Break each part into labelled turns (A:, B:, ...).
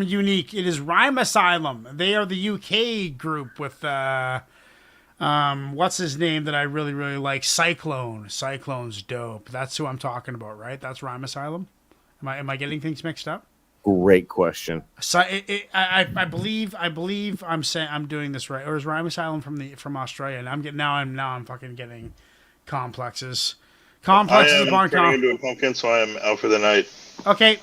A: unique. It is Rhyme Asylum. They are the UK group with what's his name that I really really like? Cyclone. Cyclone's dope. That's who I'm talking about, right? That's Rhyme Asylum. Am I getting things mixed up?
B: Great question.
A: So I believe I'm saying I'm doing this right. Or is Rhyme Asylum from Australia? And I'm fucking getting complexes. Complexes
C: I
A: of
C: am
A: barn
C: turning
A: comp.
C: into a pumpkin, so I am out for the night.
A: Okay,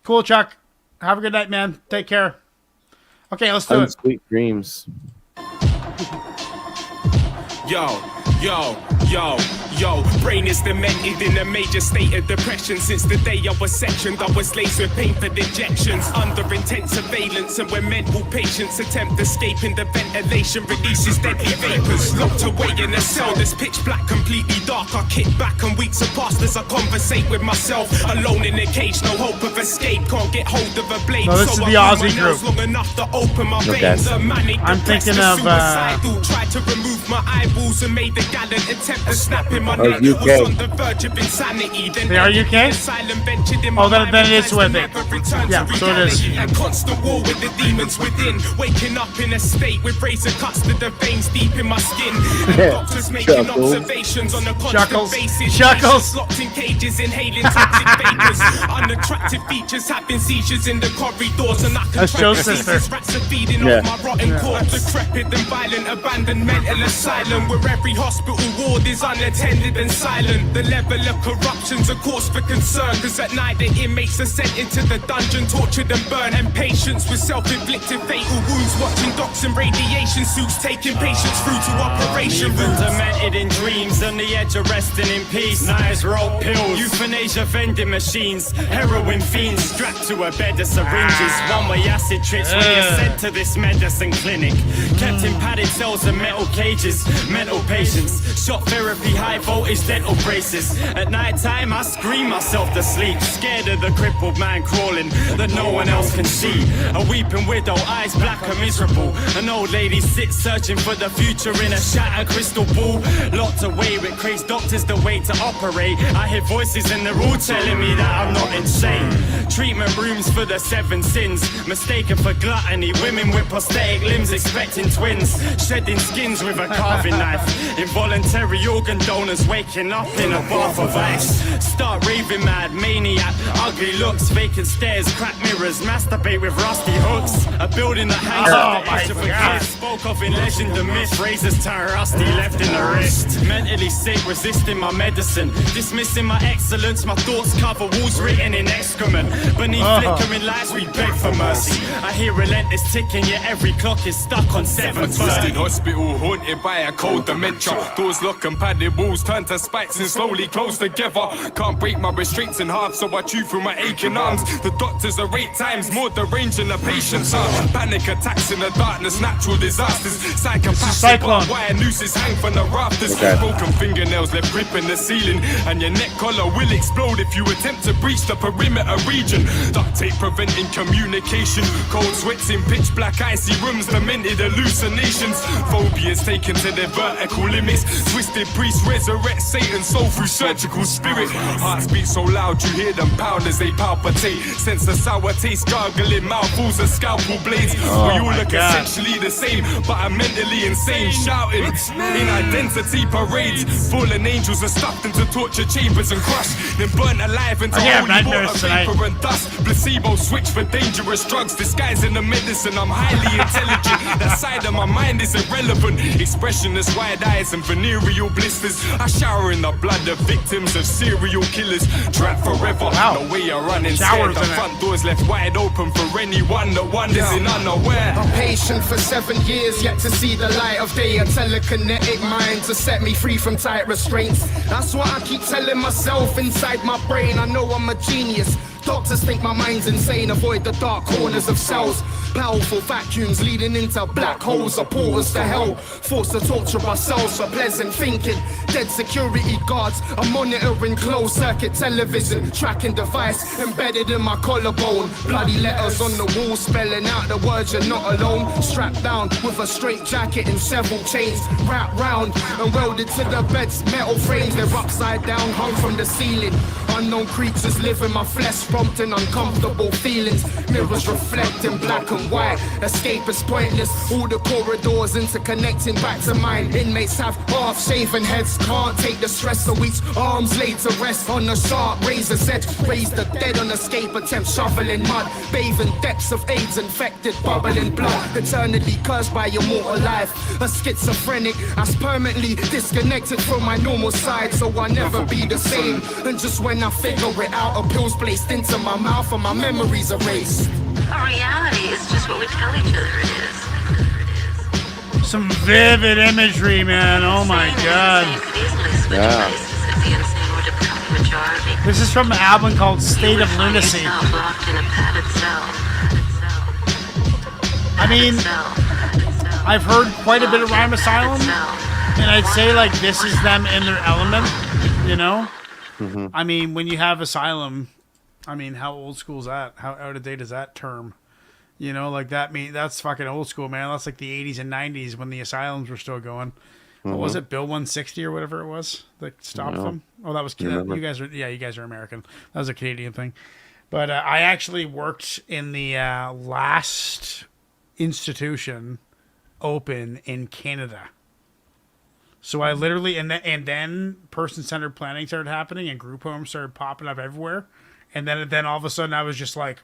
A: cool, Chuck. Have a good night, man. Take care. Okay, let's do it.
B: Sweet dreams.
D: Yo, brain is demented in a major state of depression. Since the day I was sectioned, I was laced with painful injections. Under intense surveillance, and when mental patients attempt escaping, the ventilation releases deadly vapors. Locked away in a cell that's pitch black, completely dark. I kick back and weeks have passed as I conversate with myself. Alone in a cage, no hope of escape. Can't get hold of a blade.
A: No, this is the Aussie group.
D: Long enough to open my veins.
A: I'm thinking of
D: tried to remove my eyeballs and made a gallant attempt to snap in my neck.
B: UK.
D: Was on the verge of insanity. Then
A: they are UK? Oh, then it is with it. Yeah, so it is.
D: A constant war with the demons within. Waking up in a state with razor cuts to the veins deep in my skin. And doctors making observations on a constant basis.
A: Chuckles.
D: Locked in cages, inhaling toxic vapors. Unattractive features, having seizures in the corridors. And I can track diseases. Rats are feeding off my rotten corpse. Decrepit and violent, abandoned mental asylum where every hospital ward is unattended and silent. The level of corruption's a cause for concern, cause at night the inmates are sent into the dungeon, tortured and burned. And patients with self-inflicted fatal wounds, watching docs in radiation suits, taking patients through to operation rooms.
E: Demented in dreams, on the edge of resting in peace. Knives, rope, pills, euthanasia vending machines, heroin fiends strapped to a bed of syringes. One-way acid trips when you're sent to this medicine clinic. Kept in padded cells and metal cages, mental patients. Shot therapy, high voltage dental braces. At night time I scream myself to sleep, scared of the crippled man crawling that no one else can see. A weeping widow, eyes black and miserable. An old lady sits searching for the future in a shattered crystal ball. Locked away with crazed doctors the way to operate. I hear voices in the room telling me that I'm not insane. Treatment rooms for the 7 sins, mistaken for gluttony. Women with prosthetic limbs expecting twins, shedding skins with a carving knife. Involuntary organ donors waking up in a bath of ice. Start raving mad, maniac, ugly looks, vacant stairs, cracked mirrors, masturbate with rusty hooks. A building that hangs off the edge of a cliff, spoke of in legend and myth. Razors turn rusty, left in the wrist. Mentally sick, resisting my medicine, dismissing my excellence. My thoughts cover walls written in excrement. Beneath flickering lights we beg for mercy. I hear relentless ticking, yet every clock is stuck on 7:30.
F: Twisted hospital, haunted by a cold dementia. Doors lock and padded walls turn to spikes and slowly close together. Can't break my restraints in half, so I chew through my aching arms. The doctors are 8 times more deranged than the patients are. Panic attacks in the darkness, natural disasters. Psychopathic wire nooses hang from the rafters. Broken fingernails left gripping the ceiling, and your neck collar will explode if you attempt to breach the perimeter region. Duct tape preventing communication. Cold sweats in pitch black icy rooms, demented hallucinations. Phobias taken to their vertical limits. Twisted priests resurrect Satan's soul through surgical spirit. Hearts beat so loud you hear them pound as they palpitate. Sense the sour taste gargling, mouthfuls of scalpel blades. We all look essentially the same, but I'm mentally insane. Shouting in identity parades. Fallen angels are stuffed into torture chambers and crushed, then burnt alive into holy water, vapor and dust. Placebo switch for dangerous drugs, disguising the medicine. I'm highly intelligent. That side of my mind is irrelevant. Expressionless wide eyes and venereal blisters. I shower in the blood of victims of serial killers. Trapped forever, no way of running. Scared the front doors left wide open for anyone that wanders in unaware.
G: I'm patient for 7 years, yet to see the light of day. A telekinetic mind to set me free from tight restraints. That's what I keep telling myself inside my brain. I know I'm a genius. Doctors think my mind's insane. Avoid the dark corners of cells. Powerful vacuums leading into black holes or portals to hell. Forced to torture ourselves for pleasant thinking. Dead security guards are monitoring closed circuit television. Tracking device embedded in my collarbone. Bloody letters on the wall spelling out the words you're not alone. Strapped down with a straight jacket and several chains wrapped round and welded to the bed's metal frames. They're upside down, hung from the ceiling. unknown creatures live in my flesh, prompting uncomfortable feelings. Mirrors reflect in black and white. Escape is pointless. All the corridors interconnecting back to mine. Inmates have half-shaven heads, can't take the stress, so each arms laid to rest on a sharp razor's edge. Raise the dead on escape attempt, shoveling mud, bathing depths of AIDS infected, bubbling blood. Eternally cursed by your mortal life. A schizophrenic, as permanently disconnected from my normal side, so I'll never be the same. And just when I figure it out, a pill's placed into my mouth and my memories erased.
H: Our reality is just what we tell each other it is.
A: Some vivid imagery, man. Oh my god.
B: Yeah.
A: This is from an album called State of Lunacy. I mean, I've heard quite a bit of Rhyme Asylum, and I'd say like this is them in their element, you know?
B: Mm-hmm.
A: I mean, when you have Asylum, I mean, how old school is that? How out of date is that term? You know, like that's fucking old school, man. That's like the 80s and 90s when the Asylums were still going. What was it, Bill 160 or whatever it was that stopped them? Oh, that was you guys are American. That was a Canadian thing. But I actually worked in the last institution open in Canada. So I literally and then person-centered planning started happening and group homes started popping up everywhere. And then all of a sudden I was just like,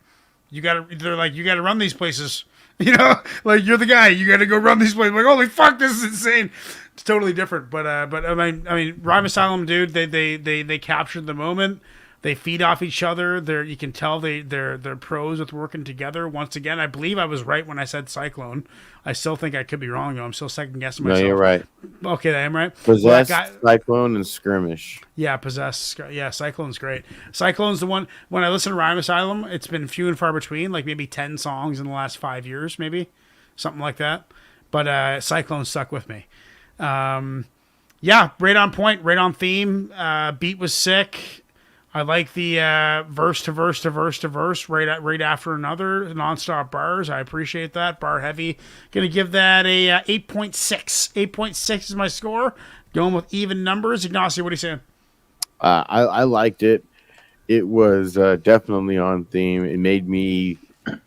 A: they're like, you gotta run these places. You know, like you're the guy. You got to go run these places. Like, holy fuck, this is insane. It's totally different. But I mean, Rhyme Asylum, dude. They captured the moment. They feed off each other. You can tell they're pros with working together. Once again, I believe I was right when I said Cyclone. I still think I could be wrong though. I'm still second guessing myself.
B: No, you're right.
A: Okay, I am right.
B: Possessed, Cyclone, and Skirmish.
A: Yeah, Possessed. Yeah, Cyclone's great. Cyclone's the one. When I listen to Rhyme Asylum, it's been few and far between. Like maybe 10 songs in the last 5 years, maybe something like that. But Cyclone stuck with me. Yeah, right on point, right on theme. Beat was sick. I like the verse to verse to verse to verse right after another nonstop bars. I appreciate that. Bar heavy. Gonna give that a 8.6. 8.6 is my score. Going with even numbers. Ignacio, what are you saying?
B: I liked it. It was definitely on theme. It made me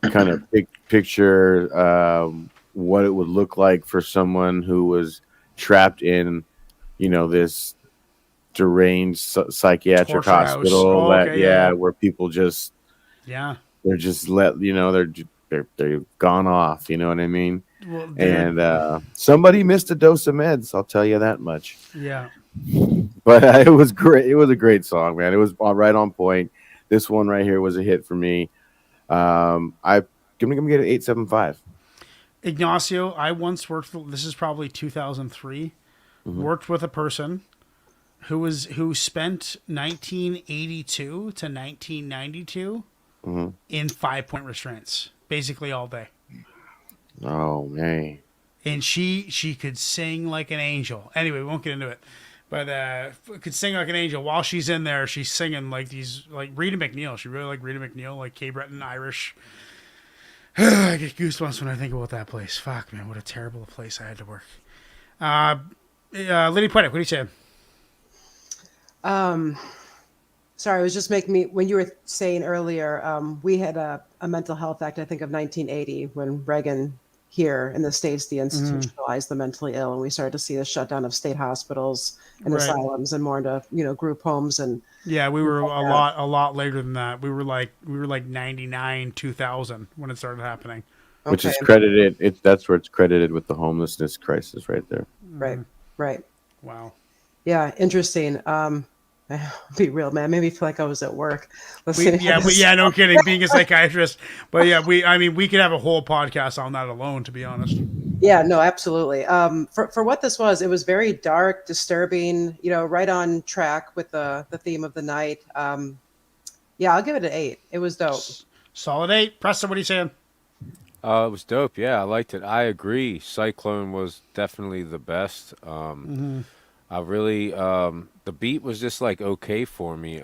B: kind of picture what it would look like for someone who was trapped in, this deranged psychiatric
A: Torture
B: hospital.
A: Oh, okay,
B: where people just they're just they're gone off. You know what I mean?
A: Well,
B: and somebody missed a dose of meds. I'll tell you that much.
A: Yeah.
B: But it was great. It was a great song, man. It was right on point. This one right here was a hit for me. I'm gonna get an 8.75.
A: Ignacio, I once worked. This is probably 2003. Worked with a person who spent 1982 to 1992 in 5-point restraints, basically all day.
B: Oh man!
A: And she could sing like an angel. Anyway, we won't get into it. But could sing like an angel. While she's in there, she's singing like these, like Rita McNeil. She really liked Rita McNeil, like Kay Breton, Irish. I get goosebumps when I think about that place. Fuck, man, what a terrible place I had to work. Liddy Puttick, what are you saying?
I: Sorry, it was just making me, when you were saying earlier, we had a mental health act, I think, of 1980 when Reagan here in the States deinstitutionalized the mentally ill, and we started to see the shutdown of state hospitals and asylums and more into group homes. And
A: yeah, we were a lot later than that. We were like 99 2000 when it started happening,
B: which is credited. That's where it's credited with the homelessness crisis right there.
I: Right.
A: Wow.
I: Yeah, interesting. Be real, man. Made me feel like I was at work.
A: No kidding. Being a psychiatrist, but yeah, we could have a whole podcast on that alone, to be honest.
I: Yeah, no, absolutely. For what this was, it was very dark, disturbing. Right on track with the theme of the night. Yeah, I'll give it an 8. It was dope.
A: Solid 8. Preston, what are you saying?
J: It was dope. Yeah, I liked it. I agree. Cyclone was definitely the best. I really, the beat was just like okay for me.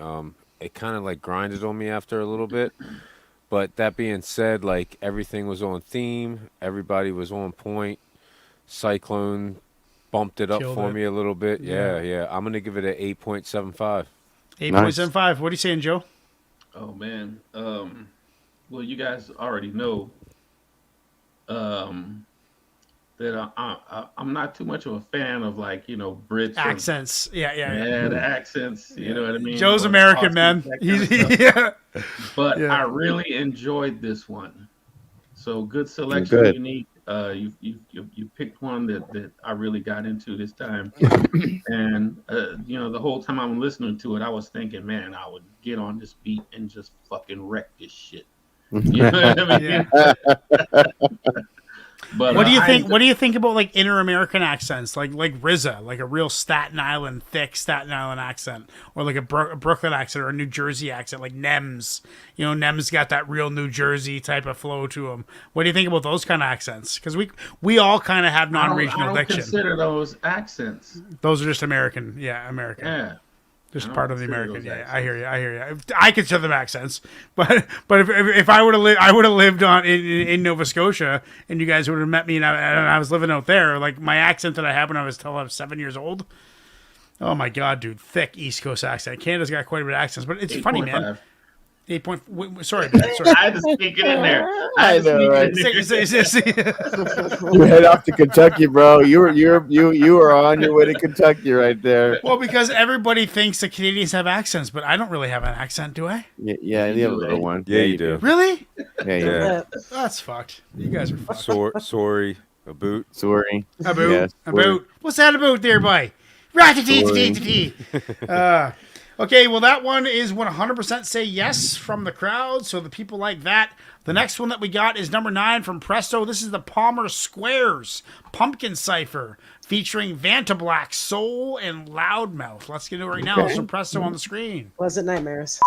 J: It kind of like grinded on me after a little bit. But that being said, like everything was on theme. Everybody was on point. Cyclone bumped it up for me a little bit. Yeah. I'm going to give it an 8.75.
A: 8.75. What are you saying, Joe?
K: Oh man. Well, you guys already know that I'm not too much of a fan of like Brits
A: Accents.
K: yeah, the accents. You know what I mean?
A: Joe's
K: Or
A: American,
K: Aussies,
A: man.
K: that kind
A: He's
K: of stuff.
A: yeah.
K: But
A: Yeah.
K: I really enjoyed this one. So good selection,
B: Good.
K: Unique. You picked one that I really got into this time, and the whole time I'm listening to it, I was thinking, man, I would get on this beat and just fucking wreck this shit. You know what I mean? But
A: What do you think? What do you think about like inter-American accents, like RZA, like a real thick Staten Island accent, or like a Brooklyn accent or a New Jersey accent, like Nems? Nems got that real New Jersey type of flow to him. What do you think about those kind of accents? Because we all kind of have non-regional
K: I don't
A: diction.
K: consider those accents.
A: Those are just American, American.
K: Yeah.
A: Just
K: I
A: part of the
K: consider
A: American.
K: those
A: Yeah, I hear you. I consider them accents, but if I would have lived, I would have lived in Nova Scotia, and you guys would have met me, and I was living out there. Like my accent that I had when I was 7 years old. Oh my god, dude, thick East Coast accent. Canada's got quite a bit of accents, but it's
K: 8.
A: funny, man.
K: 5.
A: 8 point. Sorry, man. Sorry.
K: I had to sneak it in there.
B: I know, right?
A: Say-
B: You head off to Kentucky, bro. You were on your way to Kentucky right there.
A: Well, because everybody thinks the Canadians have accents, but I don't really have an accent, do I?
B: Yeah, you have a little one.
J: Yeah, you do.
A: Really?
B: Yeah.
A: That's fucked. You guys are fucked.
J: Sorry, a boot.
B: Sorry.
A: About.
B: Yes,
A: About. What's that about there, boy? Rat-a-tee-tee-tee-tee. Okay, well, that one is 100% say yes from the crowd, so the people like that. The next one that we got is number 9 from Presto. This is the Palmer Squares Pumpkin Cipher featuring Vantablack, Soul, and Loudmouth. Let's get into it right now. So Presto on the screen.
I: Pleasant nightmares.